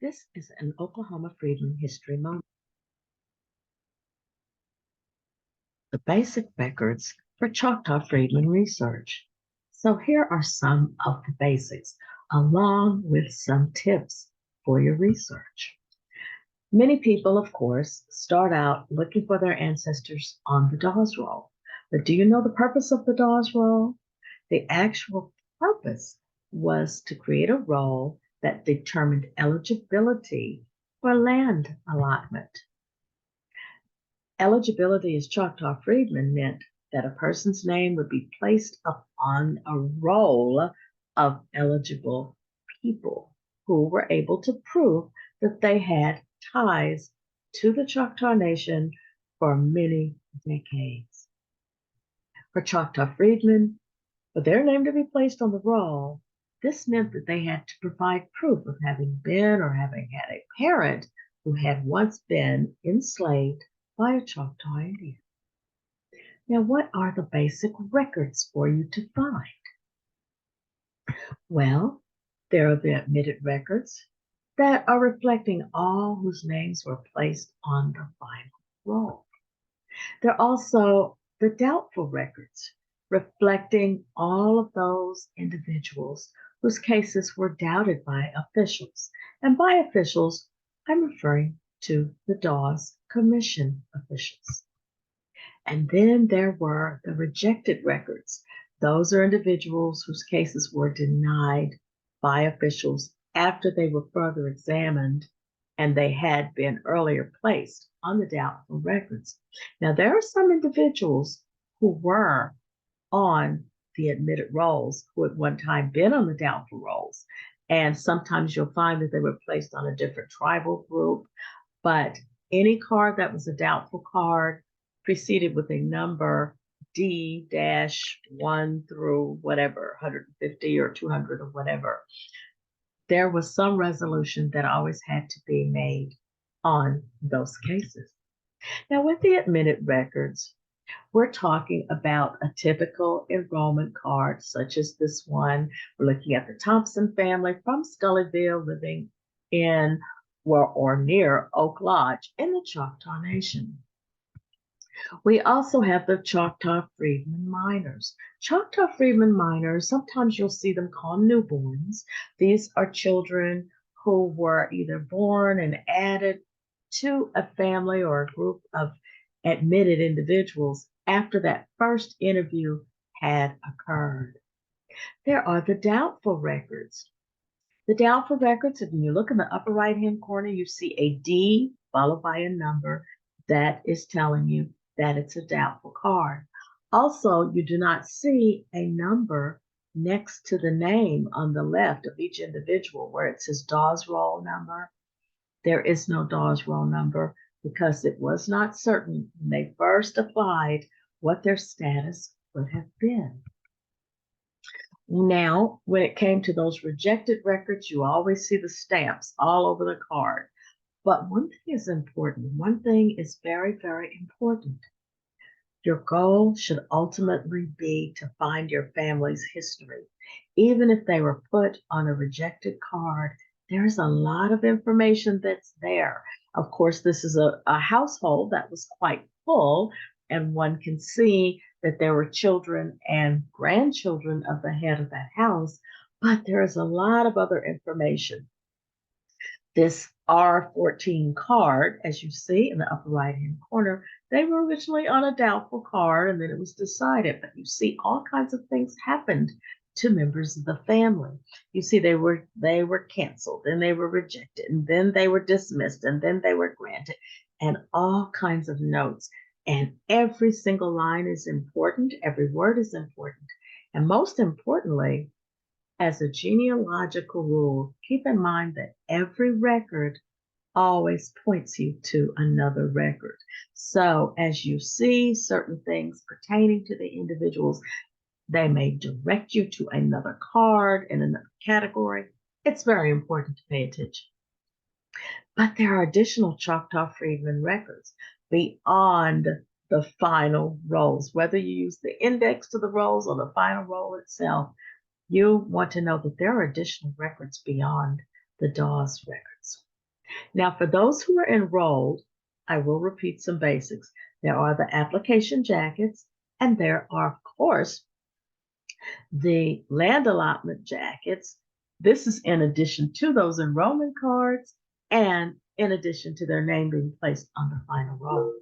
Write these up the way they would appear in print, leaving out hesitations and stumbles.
This is an Oklahoma Freedmen History Moment. The basic records for Choctaw Freedmen research. So here are some of the basics, along with some tips for your research. Many people, of course, start out looking for their ancestors on the Dawes roll. But do you know the purpose of the Dawes roll? The actual purpose was to create a roll that determined eligibility for land allotment. Eligibility as Choctaw Freedmen meant that a person's name would be placed upon a roll of eligible people who were able to prove that they had ties to the Choctaw Nation for many decades. For Choctaw Freedmen, for their name to be placed on the roll, this meant that they had to provide proof of having been or having had a parent who had once been enslaved by a Choctaw Indian. Now, what are the basic records for you to find? Well, there are the admitted records that are reflecting all whose names were placed on the final roll. There are also the doubtful records reflecting all of those individuals whose cases were doubted by officials. And by officials, I'm referring to the Dawes Commission officials. And then there were the rejected records. Those are individuals whose cases were denied by officials after they were further examined and they had been earlier placed on the doubtful records. Now, there are some individuals who were on the admitted rolls who at one time been on the doubtful rolls. And sometimes you'll find that they were placed on a different tribal group, but any card that was a doubtful card preceded with a number D-1 through whatever, 150 or 200 or whatever. There was some resolution that always had to be made on those cases. Now, with the admitted records, we're talking about a typical enrollment card, such as this one. We're looking at the Thompson family from Scullyville living in or near Oak Lodge in the Choctaw Nation. We also have the Choctaw Freedmen miners. Choctaw Freedmen miners, sometimes you'll see them called newborns. These are children who were either born and added to a family or a group of admitted individuals after that first interview had occurred. There are the doubtful records. The doubtful records, if you look in the upper right-hand corner, you see a D followed by a number that is telling you that it's a doubtful card. Also, you do not see a number next to the name on the left of each individual where it says Dawes roll number. There is no Dawes roll number because it was not certain when they first applied what their status would have been. Now, when it came to those rejected records, you always see the stamps all over the card. But one thing is important. One thing is very, very important. Your goal should ultimately be to find your family's history. Even if they were put on a rejected card, there's a lot of information that's there. Of course, this is a household that was quite full, and one can see that there were children and grandchildren of the head of that house, but there is a lot of other information. This R14 card, as you see in the upper right-hand corner, they were originally on a doubtful card and then it was decided, but you see all kinds of things happened to members of the family. You see they were canceled, then they were rejected, and then they were dismissed, and then they were granted, and all kinds of notes. And every single line is important, every word is important. And most importantly, as a genealogical rule, keep in mind that every record always points you to another record. So as you see certain things pertaining to the individuals, they may direct you to another card in another category. It's very important to pay attention. But there are additional Choctaw Freedmen records beyond the final rolls. Whether you use the index to the rolls or the final roll itself, you want to know that there are additional records beyond the Dawes records. Now, for those who are enrolled, I will repeat some basics. There are the application jackets, and there are, of course, the land allotment jackets. This is in addition to those enrollment cards and in addition to their name being placed on the final roll.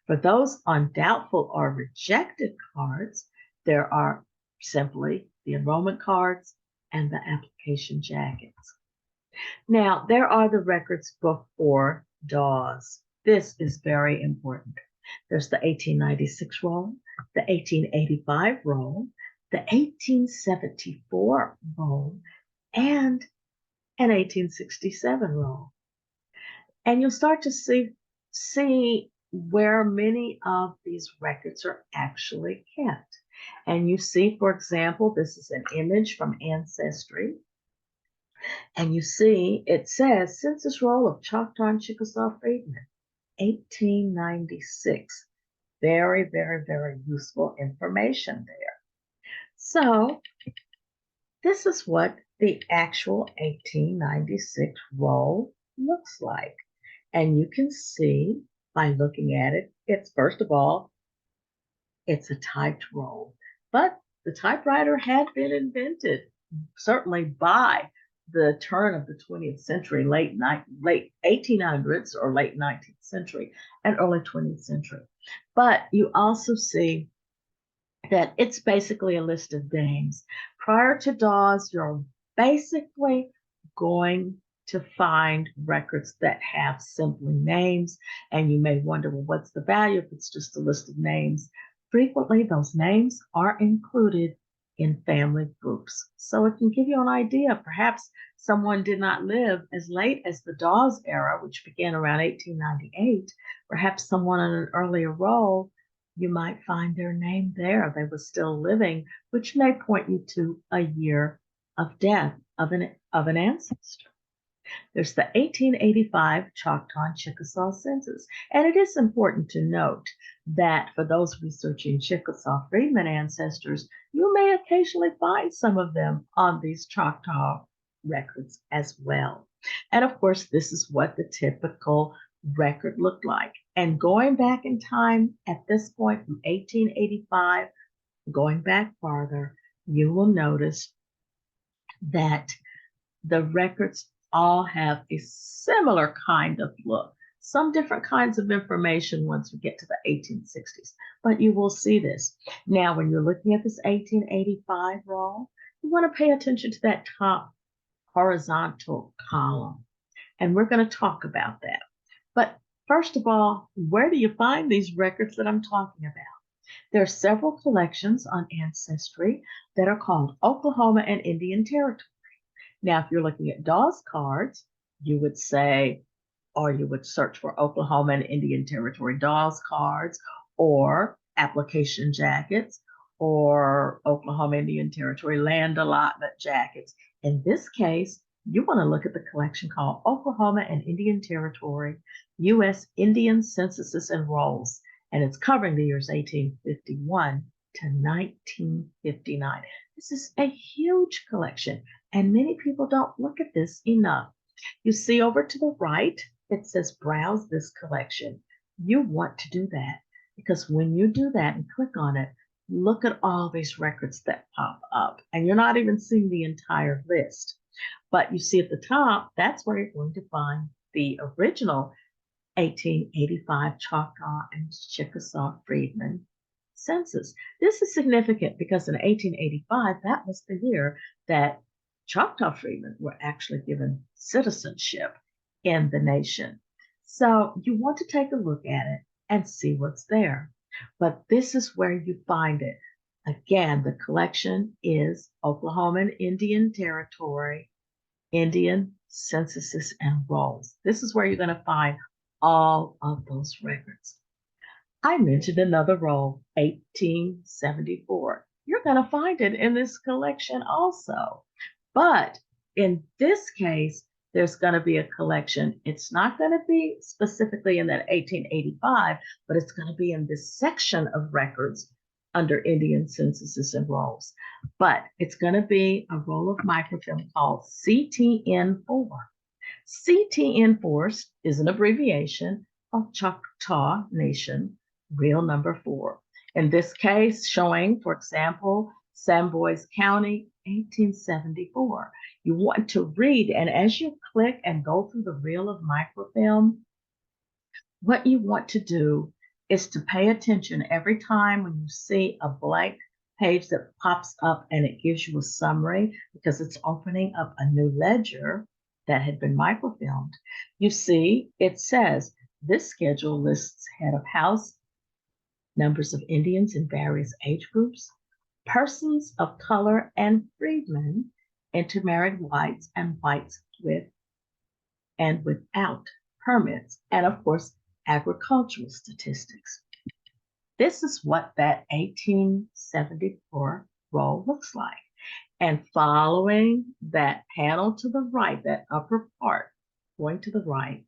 For those on doubtful or rejected cards, there are simply the enrollment cards and the application jackets. Now, there are the records before Dawes. This is very important. There's the 1896 roll, the 1885 roll, the 1874 roll, and an 1867 roll. And you'll start to see where many of these records are actually kept. And you see, for example, this is an image from Ancestry. And you see, it says Census Roll of Choctaw and Chickasaw Freedmen, 1896. Very, very, very useful information there. So this is what the actual 1896 roll looks like. And you can see by looking at it, it's first of all, it's a typed roll. But the typewriter had been invented, certainly by the turn of the 20th century, late 1800s or late 19th century and early 20th century. But you also see that it's basically a list of names. Prior to Dawes, you're basically going to find records that have simply names, and you may wonder, well, what's the value if it's just a list of names? Frequently, those names are included in family groups. So it can give you an idea. Perhaps someone did not live as late as the Dawes era, which began around 1898. Perhaps someone on an earlier roll, you might find their name there. They were still living, which may point you to a year of death of an ancestor. There's the 1885 Choctaw and Chickasaw census. And it is important to note that for those researching Chickasaw Freedmen ancestors, you may occasionally find some of them on these Choctaw records as well. And of course, this is what the typical record looked like. And going back in time at this point from 1885, going back farther, you will notice that the records all have a similar kind of look. Some different kinds of information once we get to the 1860s, but you will see this. Now, when you're looking at this 1885 roll, you want to pay attention to that top horizontal column, and we're going to talk about that. But first of all, where do you find these records that I'm talking about? There are several collections on Ancestry that are called Oklahoma and Indian Territory. Now, if you're looking at Dawes cards, you would say, or you would search for Oklahoma and Indian Territory Dawes cards, or application jackets, or Oklahoma Indian Territory land allotment jackets. In this case, you want to look at the collection called Oklahoma and Indian Territory U.S. Indian Censuses and Rolls, and it's covering the years 1851 to 1959. This is a huge collection, and many people don't look at this enough. You see over to the right, it says browse this collection. You want to do that because when you do that and click on it, look at all these records that pop up, and you're not even seeing the entire list. But you see at the top, that's where you're going to find the original 1885 Choctaw and Chickasaw Freedmen census. This is significant because in 1885, that was the year that Choctaw Freedmen were actually given citizenship in the nation. So you want to take a look at it and see what's there. But this is where you find it. Again, the collection is Oklahoma and Indian Territory, Indian Censuses and Rolls. This is where you're going to find all of those records. I mentioned another roll, 1874. You're going to find it in this collection also. But in this case, there's going to be a collection. It's not going to be specifically in that 1885, but it's going to be in this section of records under Indian Censuses and Rolls. But it's going to be a roll of microfilm called CTN4. CTN4 is an abbreviation of Choctaw Nation, real number 4. In this case, showing, for example, Samboys County, 1874. You want to read, and as you click and go through the reel of microfilm, what you want to do is to pay attention every time when you see a blank page that pops up and it gives you a summary because it's opening up a new ledger that had been microfilmed. You see, it says this schedule lists head of house, numbers of Indians in various age groups, persons of color and freedmen, intermarried whites and whites with and without permits, and of course, agricultural statistics. This is what that 1874 roll looks like. And following that panel to the right, that upper part going to the right,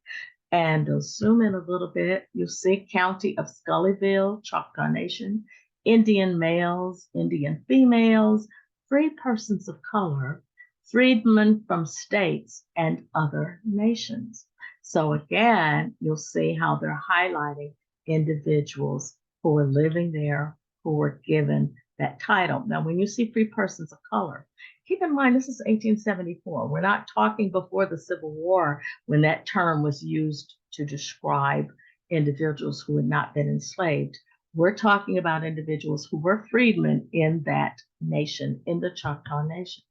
and they'll zoom in a little bit, you'll see County of Scullyville, Choctaw Nation, Indian males, Indian females, free persons of color, freedmen from states, and other nations. So again, you'll see how they're highlighting individuals who were living there, who were given that title. Now, when you see free persons of color, keep in mind this is 1874. We're not talking before the Civil War when that term was used to describe individuals who had not been enslaved. We're talking about individuals who were freedmen in that nation, in the Choctaw Nation.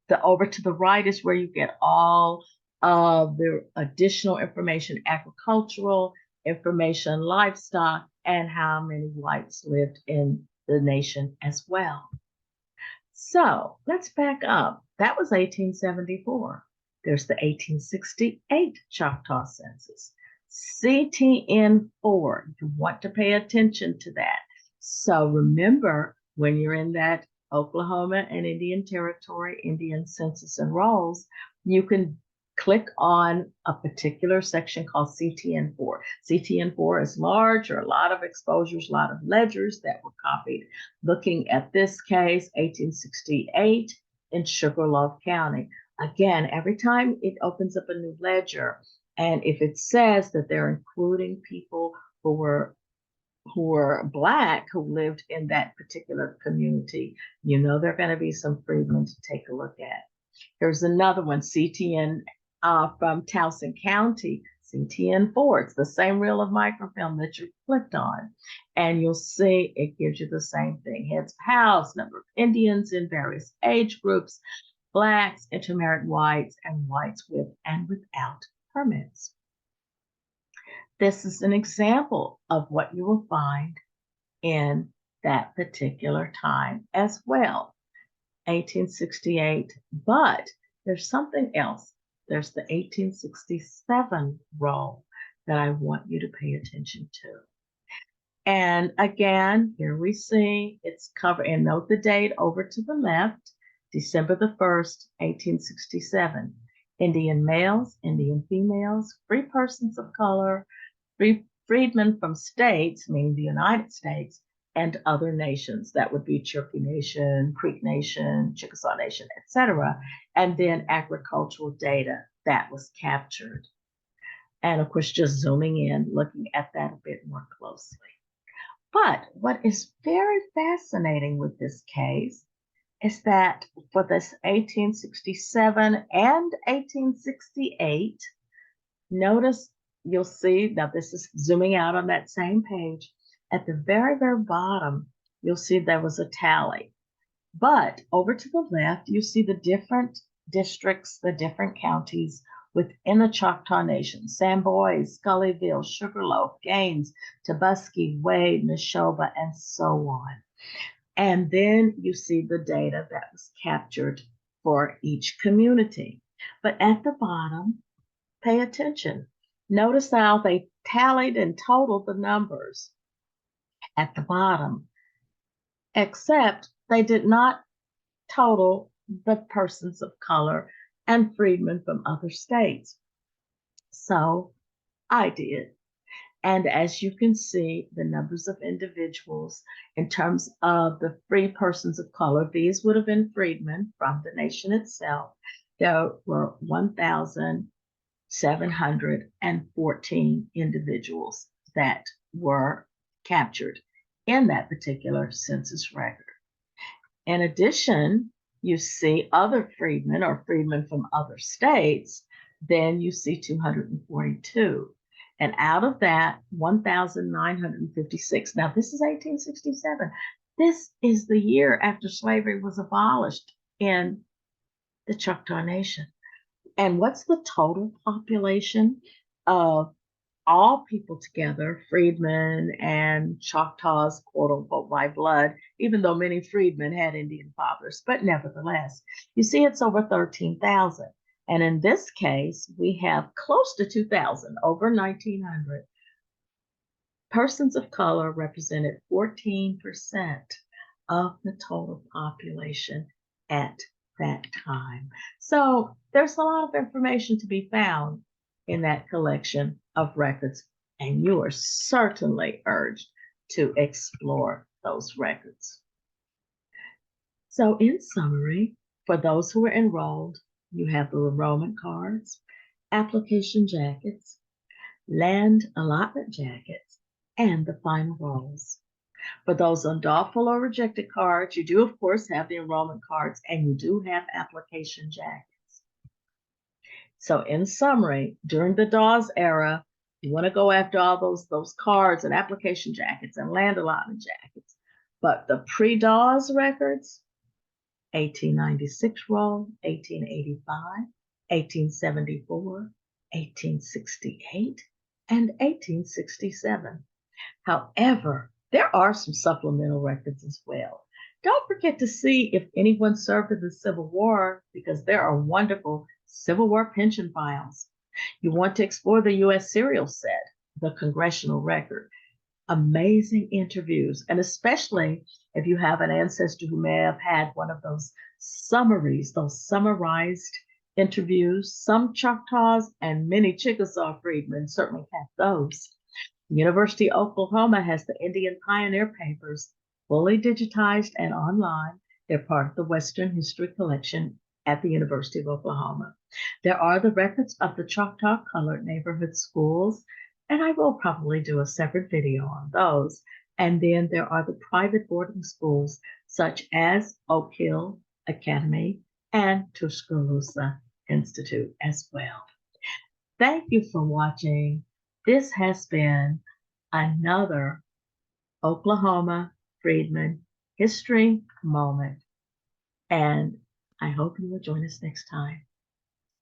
The over to the right is where you get all of the additional information, agricultural information, livestock, and how many whites lived in the nation as well. So let's back up. That was 1874. There's the 1868 Choctaw Census. CTN4, you want to pay attention to that. So remember, when you're in that Oklahoma and Indian Territory, Indian Census and Rolls, you can click on a particular section called CTN4. CTN4 is large, or a lot of exposures, a lot of ledgers that were copied. Looking at this case, 1868 in Sugarloaf County. Again, every time it opens up a new ledger, and if it says that they're including people who were Black, who lived in that particular community, you know there are going to be some freedmen to take a look at. Here's another one, CTN from Towson County, CTN4. It's the same reel of microfilm that you clicked on, and you'll see it gives you the same thing. Heads of house, number of Indians in various age groups, Blacks, intermarried whites, and whites with and without permits. This is an example of what you will find in that particular time as well, 1868. But there's something else. There's the 1867 roll that I want you to pay attention to. And again, here we see it's covered, and note the date over to the left, December the 1st, 1867. Indian males, Indian females, free persons of color, freedmen from states, meaning the United States, and other nations. That would be Cherokee Nation, Creek Nation, Chickasaw Nation, etc. And then agricultural data that was captured. And of course, just zooming in, looking at that a bit more closely. But what is very fascinating with this case is that for this 1867 and 1868, notice you'll see, now this is zooming out on that same page, at the very, very bottom, you'll see there was a tally. But over to the left, you see the different districts, the different counties within the Choctaw Nation: Samboys, Scullyville, Sugarloaf, Gaines, Tabusky, Wade, Neshoba, and so on. And then you see the data that was captured for each community. But at the bottom, pay attention. Notice how they tallied and totaled the numbers at the bottom, except they did not total the persons of color and freedmen from other states. So I did. And as you can see, the numbers of individuals in terms of the free persons of color, these would have been freedmen from the nation itself. There were 1,000 714 individuals that were captured in that particular census record. In addition, you see other freedmen or freedmen from other states, then you see 242. And out of that, 1,956. Now, this is 1867. This is the year after slavery was abolished in the Choctaw Nation. And what's the total population of all people together, freedmen and Choctaws, quote unquote, by blood, even though many freedmen had Indian fathers, but nevertheless, you see it's over 13,000. And in this case, we have close to 2,000, over 1,900. Persons of color represented 14% of the total population at that time. So there's a lot of information to be found in that collection of records, and you are certainly urged to explore those records. So in summary, for those who are enrolled, you have the enrollment cards, application jackets, land allotment jackets, and the final rolls. For those on doubtful or rejected cards, you do, of course, have the enrollment cards, and you do have application jackets. So in summary, during the Dawes era, you want to go after all those cards and application jackets and land allotment jackets. But the pre-Dawes records, 1896 roll, 1885, 1874, 1868, and 1867. However, there are some supplemental records as well. Don't forget to see if anyone served in the Civil War, because there are wonderful Civil War pension files. You want to explore the U.S. serial set, the Congressional Record, amazing interviews, and especially if you have an ancestor who may have had one of those summaries, those summarized interviews. Some Choctaws and many Chickasaw freedmen certainly have those. University of Oklahoma has the Indian Pioneer Papers, fully digitized and online. They're part of the Western History Collection at the University of Oklahoma. There are the records of the Choctaw Colored Neighborhood Schools, and I will probably do a separate video on those. And then there are the private boarding schools, such as Oak Hill Academy and Tuscaloosa Institute as well. Thank you for watching. This has been another Oklahoma Freedmen History Moment, and I hope you will join us next time.